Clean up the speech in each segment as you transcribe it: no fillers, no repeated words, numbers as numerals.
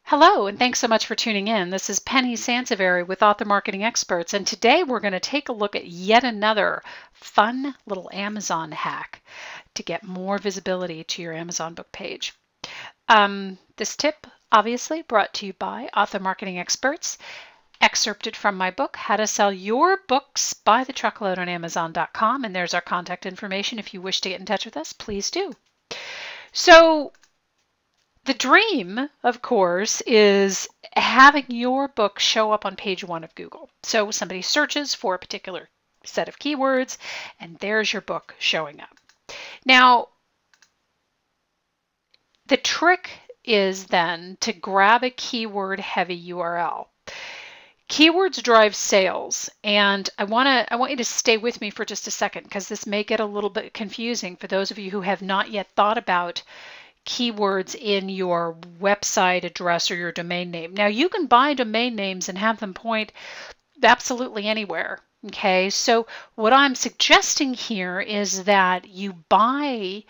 Hello, and thanks so much for tuning in. This is Penny Sansevieri with Author Marketing Experts, and today we're going to take a look at yet another fun little Amazon hack to get more visibility to your Amazon book page. This tip, obviously, brought to you by Author Marketing Experts, excerpted from my book, How to Sell Your Books by the Truckload on Amazon.com, and there's our contact information. If you wish to get in touch with us, please do. So, the dream, of course, is having your book show up on page 1 of Google. So somebody searches for a particular set of keywords, and there's your book showing up. Now, the trick is then to grab a keyword-heavy URL. Keywords drive sales, and I want you to stay with me for just a second because this may get a little bit confusing for those of you who have not yet thought about keywords in your website address or your domain name. Now, you can buy domain names and have them point absolutely anywhere. Okay, so what I'm suggesting here is that you buy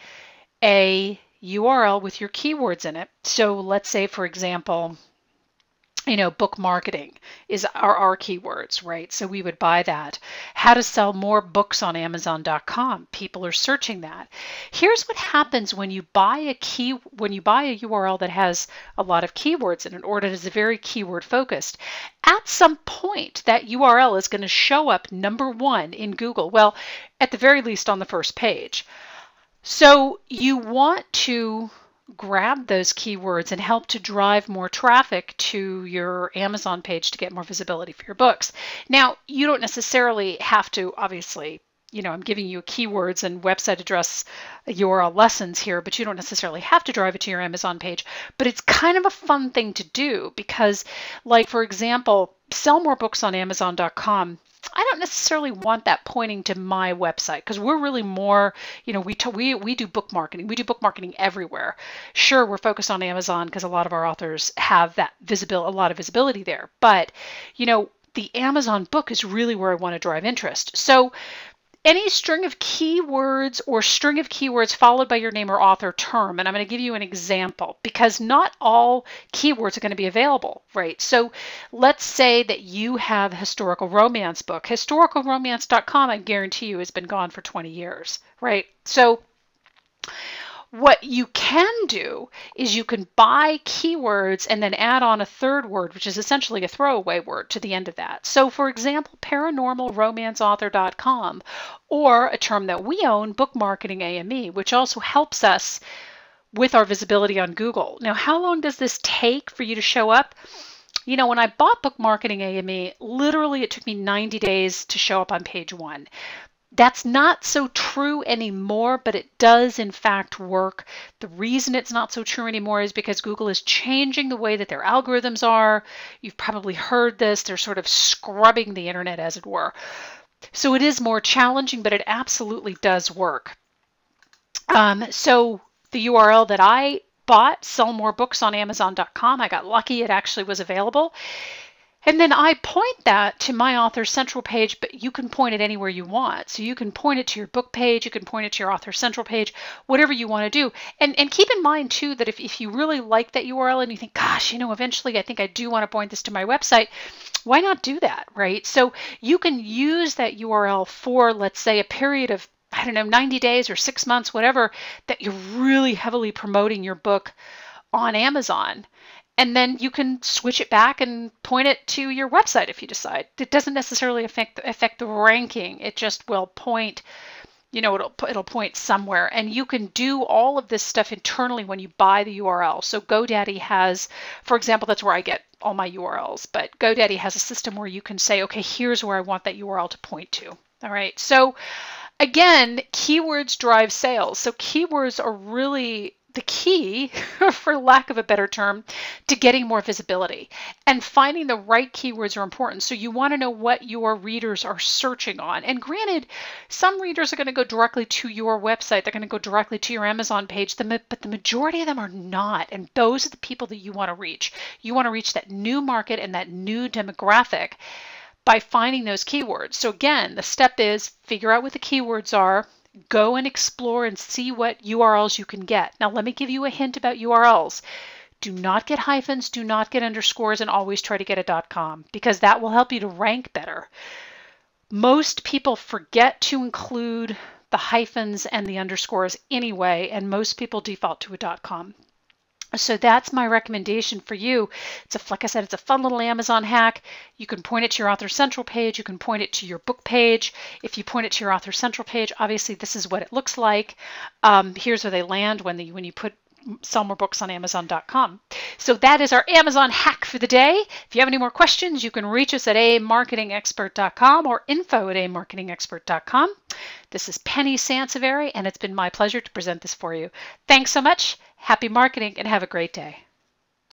a URL with your keywords in it. So let's say, for example, book marketing are our keywords, right? So we would buy that. How to sell more books on Amazon.com. People are searching that. Here's what happens when you buy a URL that has a lot of keywords in it, or that is very keyword focused. At some point, that URL is going to show up number 1 in Google. Well, at the very least on the first page. So you want to grab those keywords and help to drive more traffic to your Amazon page to get more visibility for your books. Now, you don't necessarily have to, obviously, I'm giving you keywords and website address URL lessons here, but you don't necessarily have to drive it to your Amazon page. But it's kind of a fun thing to do because, like, for example, sell more books on Amazon.com. I don't necessarily want that pointing to my website because we're really more, we do book marketing. We do book marketing everywhere. Sure, we're focused on Amazon because a lot of our authors have that a lot of visibility there. But, the Amazon book is really where I want to drive interest. So any string of keywords or string of keywords followed by your name or author term, and I'm going to give you an example because not all keywords are going to be available, right? So let's say that you have a historical romance book. Historicalromance.com, I guarantee you, has been gone for 20 years, right? So what you can do is you can buy keywords and then add on a third word, which is essentially a throwaway word to the end of that. So for example, paranormalromanceauthor.com, or a term that we own, Book Marketing AME, which also helps us with our visibility on Google. Now, how long does this take for you to show up? When I bought Book Marketing AME, literally it took me 90 days to show up on page 1. That's not so true anymore, but it does in fact work. The reason it's not so true anymore is because Google is changing the way that their algorithms are. You've probably heard this. They're sort of scrubbing the internet, as it were. So it is more challenging, but it absolutely does work. So the URL that I bought, sell more books on Amazon.com, I got lucky. It actually was available. And then I point that to my Author Central page, but you can point it anywhere you want. So you can point it to your book page, you can point it to your Author Central page, whatever you want to do. And keep in mind, too, that if you really like that URL and you think, gosh, eventually I think I do want to point this to my website, why not do that, right? So you can use that URL for, let's say, a period of, 90 days or 6 months, whatever, that you're really heavily promoting your book on Amazon. And then you can switch it back and point it to your website if you decide. It doesn't necessarily affect the ranking. It just will point, it'll point somewhere. And you can do all of this stuff internally when you buy the URL. So GoDaddy has, for example, that's where I get all my URLs. But GoDaddy has a system where you can say, okay, here's where I want that URL to point to. All right. So again, keywords drive sales. So keywords are really the key, for lack of a better term, to getting more visibility. And finding the right keywords are important. So you want to know what your readers are searching on. And granted, some readers are going to go directly to your website. They're going to go directly to your Amazon page, but the majority of them are not. And those are the people that you want to reach. You want to reach that new market and that new demographic by finding those keywords. So again, the step is figure out what the keywords are, go and explore and see what URLs you can get. Now, let me give you a hint about URLs. Do not get hyphens, do not get underscores, and always try to get a .com, because that will help you to rank better. Most people forget to include the hyphens and the underscores anyway, and most people default to a .com. So that's my recommendation for you. Like I said, it's a fun little Amazon hack. You can point it to your Author Central page. You can point it to your book page. If you point it to your Author Central page, obviously this is what it looks like. Here's where they land when you sell more books on Amazon.com. So that is our Amazon hack for the day. If you have any more questions, you can reach us at amarketingexpert.com or info@amarketingexpert.com. This is Penny Sansevieri, and it's been my pleasure to present this for you. Thanks so much. Happy marketing and have a great day.